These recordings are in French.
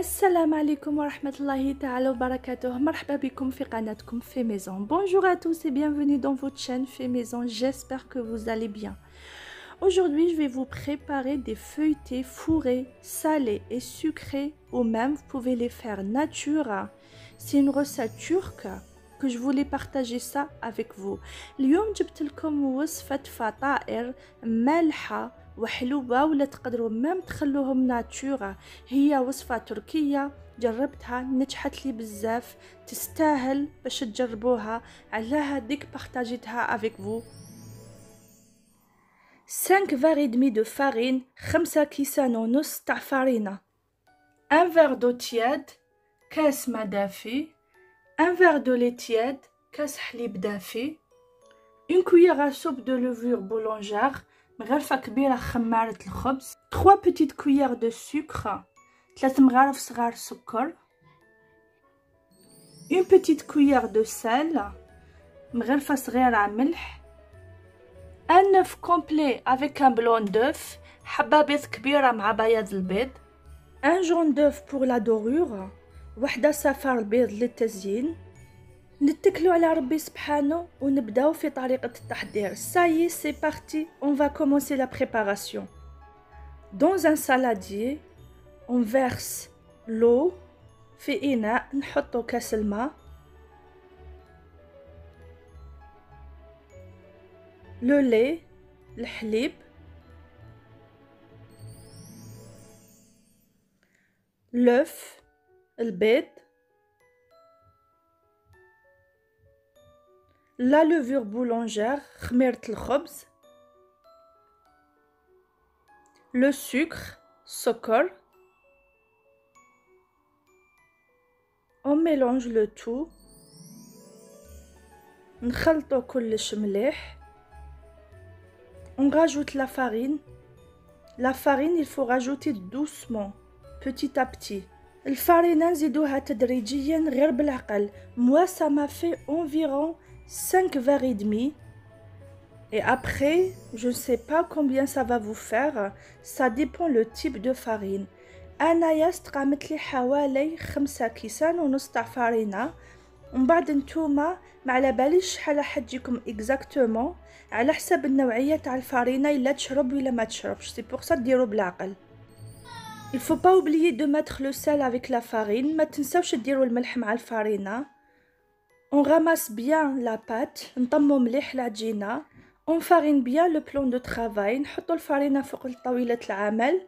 السلام عليكم ورحمة الله تعالى وبركاته. مرحبا بكم في قناتكم Fait Maison. Bonjour à tous et bienvenue dans votre chaîne Fait Maison. J'espère que vous allez bien. Aujourd'hui, je vais vous préparer des feuilletés fourrés, salés et sucrés, ou même vous pouvez les faire nature. C'est une recette turque que je voulais partager ça avec vous. اليوم جبت لكم وصفة فطائر مالحة وحلوة ولا تقدروا مام تخلوهم ناتورا. هي وصفة تركية جربتها نجحت لي بزاف، تستاهل باش تجربوها، على هاديك بارطاجيتها avec vous. 5 verres et demi de farine، 5 كيسان ونص تاع فرينة، 1 verre d'eau tiède، كاس ما دافي، 1 verre de lait tiède، كاس حليب دافي، une cuillère à soupe de levure boulangère، مغرفة كبيرة خمارة الخبز، 3 petites cuillères de sucre، 3 مغارف صغار سكر، une petite cuillère de sel، مغرفة صغيرة ملح، un œuf complet avec un blanc d'œuf، حبة بيض كبيرة مع بياض البيض، un jaune d'œuf pour la dorure، وحدة صفار البيض للتزيين. نتكلوا على ربي سبحانه ونبداو في طريقة التحضير. Ça y est, c'est parti, on va commencer la préparation. Dans un saladier, on verse l'eau في إناء، نحطو كاس الماء، le lait الحليب، l'œuf البيض، la levure boulangère خميرة الخبز، le sucre سكر. On mélange le tout، نخلطو كلش مليح. On rajoute la farine. La farine, il faut rajouter doucement, petit à petit. الفارينة نزيدوها تدريجيا غير بالعقل. Moi, ça m'a fait environ 5 verres et demi. Et après, je ne sais pas combien ça va vous faire. Ça dépend le type de farine. أنايا استقامت لي حوالي 5 كيسان ونص تاع فارينة. ومن بعد نتوما ما على باليش شحال راح تجيكم اكزاكتومون، على حسب النوعيه تاع الفارينه، الا تشرب ولا ما تشربش. سي بور سا ديروا بالعقل. il faut pas oublier de mettre le sel avec la farine. ما تنساوش ديروا الملح مع الفارينه. on ramasse bien la pâte، نطمو مليح العجينه. on farine bien le plan de travail، نحطوا الفارينه فوق طاوله العمل.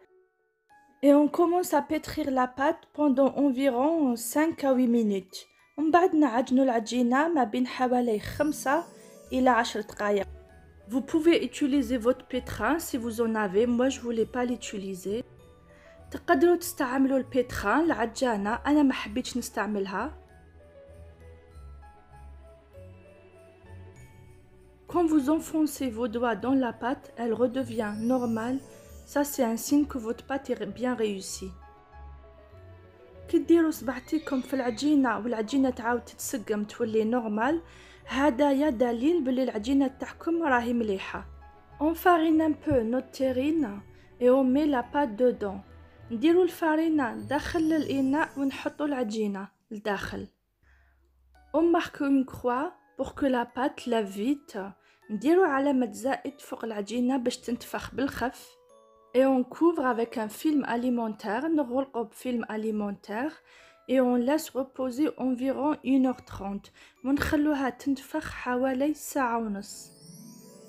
et on commence à pétrir la pâte pendant environ 5 à 8 minutes. ومن بعد نعجنوا العجينة ما بين حوالي 5 إلى 10 دقائق. Vous pouvez utiliser votre pétrin si vous en avez. Moi je voulais pas l'utiliser. تقدروا تستعملوا البيتران العجانة، أنا ما حبيتش نستعملها. Quand vous enfoncez vos doigts dans la pâte, elle redevient normale. Ça c'est un signe que votre pâte est bien réussie. كي ديروا صبعتيكم في العجينه والعجينه تعاود تتسقم تولي نورمال، هدايا دليل بلي العجينه تاعكم راهي مليحه. on farine un peu notre terrine et on met la pâte dedans. نديروا الفارينه داخل الاناء ونحطوا العجينه لداخل. on marque une croix pour que la pâte lève vite. نديروا علامه زائد فوق العجينه باش تنتفخ بالخف. et on couvre avec un film alimentaire، نغلقو بفيلم alimentaire et on laisse reposer environ 1h30 ونخلوها تنتفخ حوالي ساعة ونص.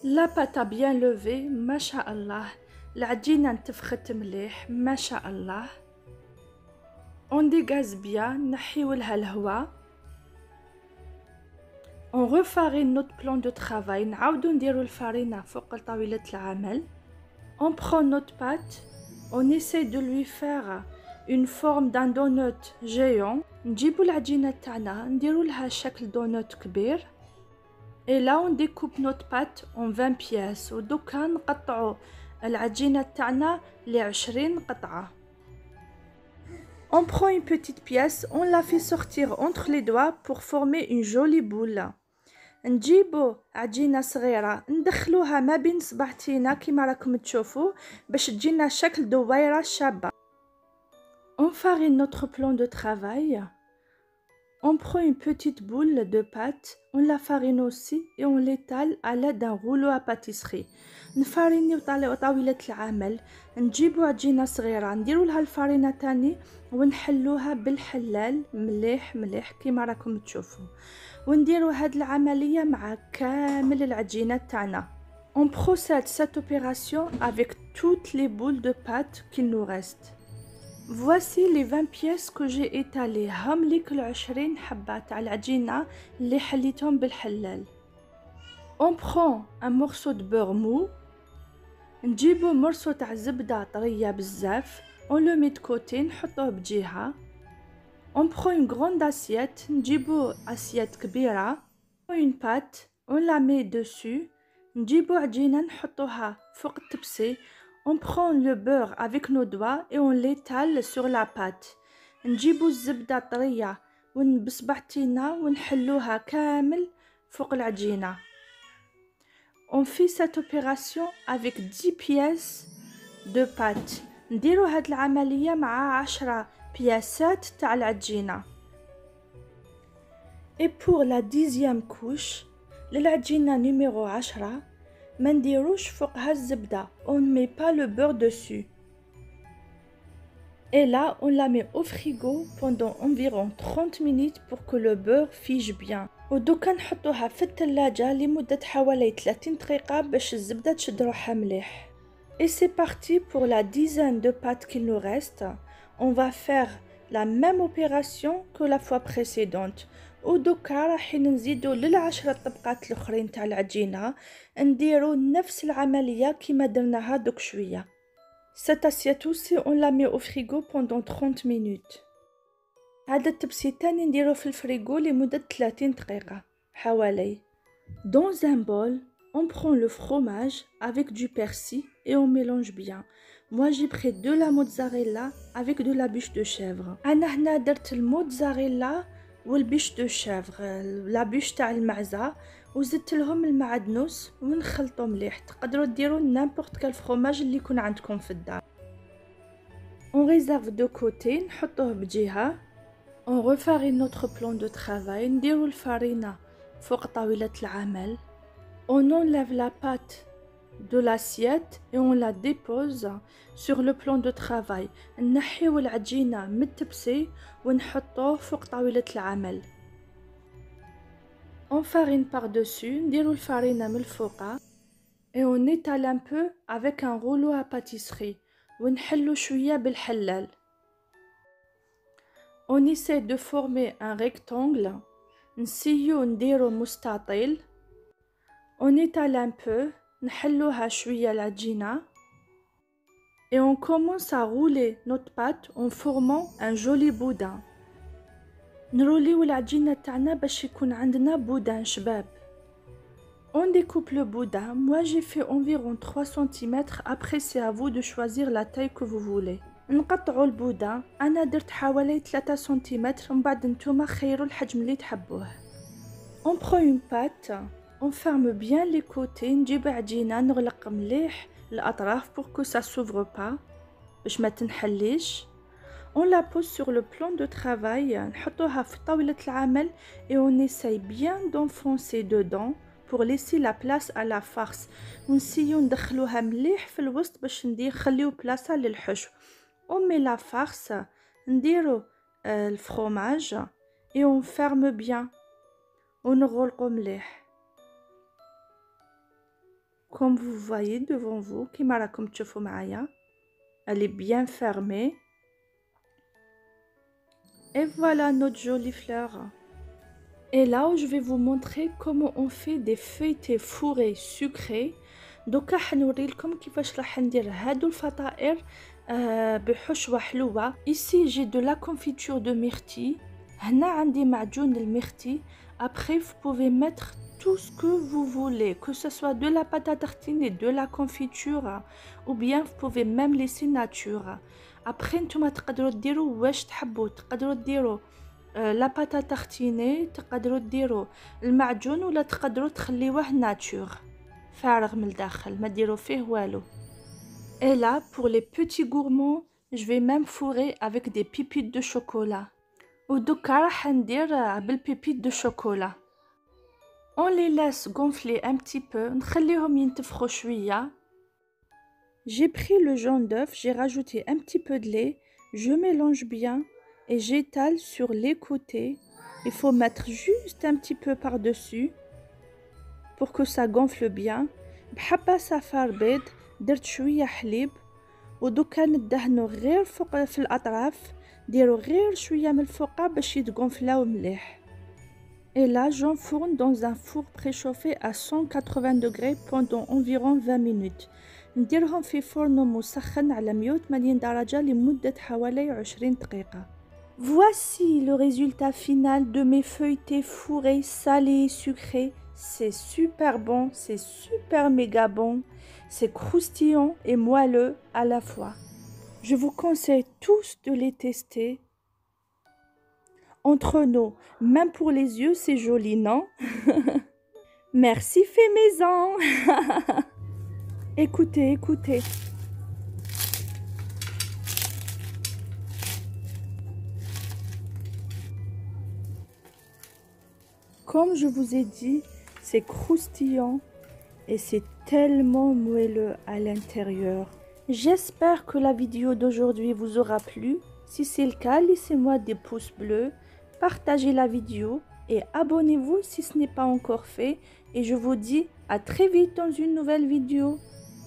la pâte a bien levé ما شاء الله، العجينة انتفخت مليح ما شاء الله. on dégage bien، نحيو لها الهواء. on refarine notre plan de travail، نعاودو نديرو الفارينة فوق طاولة العمل. on prend notre pâte، on essaie de lui faire une forme d'un donut géant. نجيبو العجينة تاعنا نديرو لها شكل دونوت كبير. et là on découpe notre pâte en 20 pièces. ودوكا نقطعو العجينة تاعنا ل20 قطعة. on prend une petite pièce، on la fait sortir entre les doigts pour former une jolie boule. نجيبو عجينة صغيرة ندخلوها ما بين صبعتينا كيما راكم تشوفوا باش تجينا شكل دويرة شابة. On farine notre plan de travail. On prend une petite boule de pâte, on la farine aussi et on l'étale à l'aide d'un rouleau à pâtisserie. نفارينيو طاولة العمل، نجيبو عجينة صغيرة نديرو لها الفارينة تاني ونحلوها بالحلال مليح مليح كيما راكم تشوفوا، ونديرو هاد العملية مع كامل العجينة تاعنا. On procède cette opération avec toutes les boules de pâte qu'il nous reste. Voici les 20 pièces que j'ai étalées. هم ليك ال20 حبة تاع العجينة اللي حليتهم بالحلال. On prend un morceau de beurre mou. نجيبو مرصو تاع زبدة طرية بزاف. On le met de côté نحطوه بجهة. On prend une grande assiette. نجيبو assiette كبيرة. Une pâte. On la met dessus. نجيبو عجينة نحطوها فوق التبسي. On prend le beurre avec nos doigts et on l'étale sur la pâte. نجيبو الزبدة طرية بصبعتينا ونحلوها كامل فوق العجينة. On fait cette opération avec 10 pièces de pâte. نديرو هاد العملية مع 10 بياسات تاع العجينة. Et pour la 10e couche للعجينة numéro 10 ما نديروش فوقها الزبدة. On ne met pas le beurre dessus. Et là, on la met au frigo pendant environ 30 minutes pour que le beurre fige bien. ودوكا نحطوها في الثلاجة لمدة حوالي 30 دقيقة باش الزبدة تشد روحها مليح. Et c'est parti pour la dizaine de pâtes qu'il nous reste. On va faire la même opération que la fois précédente. ودوكا راحين نزيدو لل10 طبقات الاخرين تاع العجينة نديرو نفس العملية كيما درناها دوك شوية. Cette assiette aussi on la met au frigo pendant 30 minutes. هذا التبسي الثاني نديرو في الفريغو لمدة 30 دقيقة حوالي. Dans un bol, on prend le fromage avec du persil et on mélange bien. Moi j'ai pris de la mozzarella avec de la bûche de chèvre. أنا هنا درت الموتزاريلا والبيش دو شافغ لا بيش تاع المعزة وزدت لهم المعدنوس ونخلطو مليح. تقدروا ديروا نيمبورط كال فروماج اللي يكون عندكم في الدار. On réserve de côté نحطوه بجهة. On refarine notre plan de travail. نديروا الفارينة فوق طاولة العمل. On enlève la pâte de l'assiette et on la dépose sur le plan de travail. نحيو العجينة من التبسي ونحطوه فوق طاولة العمل. On farine par-dessus. نديرو الفارينة من الفوق et on étale un peu avec un rouleau à pâtisserie ونحلو شوية بالحلال. On essaie de former un rectangle. نسيو نديرو مستطيل. On étale un peu. نحلوها شوية العجينة. Et on commence à rouler notre pâte en formant un joli boudin. نروليو العجينة تاعنا باش يكون عندنا بودان شباب. On découpe le boudin. Moi j'ai fait environ 3 cm. Après c'est à vous de choisir la taille que vous voulez. نقطعوا البودان. أنا درت حوالي 3 سنتيمتر. من بعد نتوما خيروا الحجم اللي تحبوه. On prend une pâte. On ferme bien les côtés. نجيب عجينة نغلق مليح الأطراف pour que ça s'ouvre pas باش ما تنحليش. On la pose sur le plan de travail. نحطوها في طاولة العمل et on essaye bien d'enfoncer dedans pour laisser la place à la farce. ونسيو ندخلوها مليح في الوسط باش نخليو بلاصة للحشو. On met la farce. نديرو الفرomage et on ferme bien. ونغلقو مليح. Comme vous voyez devant vous, كيما راكم تشوفوا معايا. Elle est bien fermée. Et voilà notre jolie fleur. Et là où je vais vous montrer comment on fait des feuilletés fourrés sucrés. دوكا حنوريلكم كيفاش راح ندير هادو الفطائر بحشوة حلوة. Ici j'ai de la confiture de myrtille. هنا عندي معجون المرتي. Après vous pouvez mettre tout ce que vous voulez, que ce soit de la pâte à tartiner, de la confiture, ou bien vous pouvez même laisser nature. Après نتوما تقدروا ديروا واش تحبوا. تقدروا ديروا لا بات à tartiner. تقدروا ديروا المعجون ولا تقدروا تخليوه ناتور فارغ من الداخل ما ديروا فيه والو. Et là pour les petits gourmands Je vais même fourrer avec des pépites de chocolat. ودوكا راح ندير بالبيبيت دو شوكولا. On les laisse gonfler un petit peu. نخليهم ينتفخوا شوية. J'ai pris le jaune d'œuf, j'ai rajouté un petit peu de lait, je mélange bien et j'étale sur les côtés. Il faut mettre juste un petit peu par-dessus pour que ça gonfle bien. بحبة صفار بيض درت شوية حليب ودوكا ندهنو غير فوق في الأطراف. ديروا غير شوية من الفوق باش يتغنفلاو مليح. Et là, j'enfourne dans un four préchauffé à 180 degrés pendant environ 20 minutes. نديرهم في فرن مسخن على 180 درجة لمدة حوالي 20 دقيقة. Voici le résultat final de mes feuilletés fourrés salés et sucrés. C'est super bon, c'est super méga bon, c'est croustillant et moelleux à la fois. Je vous conseille tous de les tester. Entre nous, même pour les yeux, c'est joli, non? Merci fait maison. Écoutez, écoutez. Comme je vous ai dit, c'est croustillant et c'est tellement moelleux à l'intérieur. J'espère que la vidéo d'aujourd'hui vous aura plu. Si c'est le cas, laissez-moi des pouces bleus, partagez la vidéo et abonnez-vous si ce n'est pas encore fait. Et je vous dis à très vite dans une nouvelle vidéo.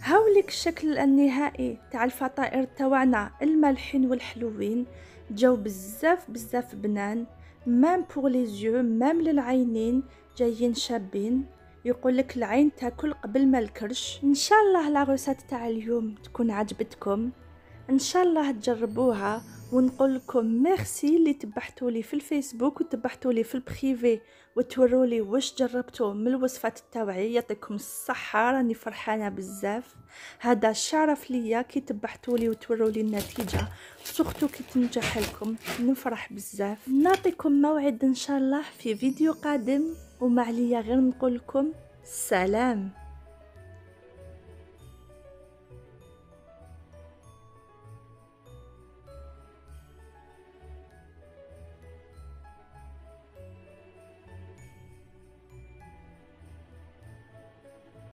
هاوليك الشكل النهائي تاع الفطائر تاعنا المالحين والحلوين. جاو بزاف بنان. مام بور لي زيو، مام للعينين جايين شابين. يقولك العين تاكل قبل ما الكرش. ان شاء الله لا روسات تاع اليوم تكون عجبتكم، ان شاء الله تجربوها. ونقول لكم ميرسي اللي تبعتوا لي في الفيسبوك وتبعتوا لي في البريفي وتوروا لي واش جربتوا من الوصفات تاعي. يعطيكم الصحه، راني فرحانه بزاف. هذا شرف ليا كي تبعتوا لي وتوروا لي النتيجه، سورتو كي تنجح لكم نفرح بزاف. نعطيكم موعد ان شاء الله في فيديو قادم، وما عليا غير نقول لكم سلام.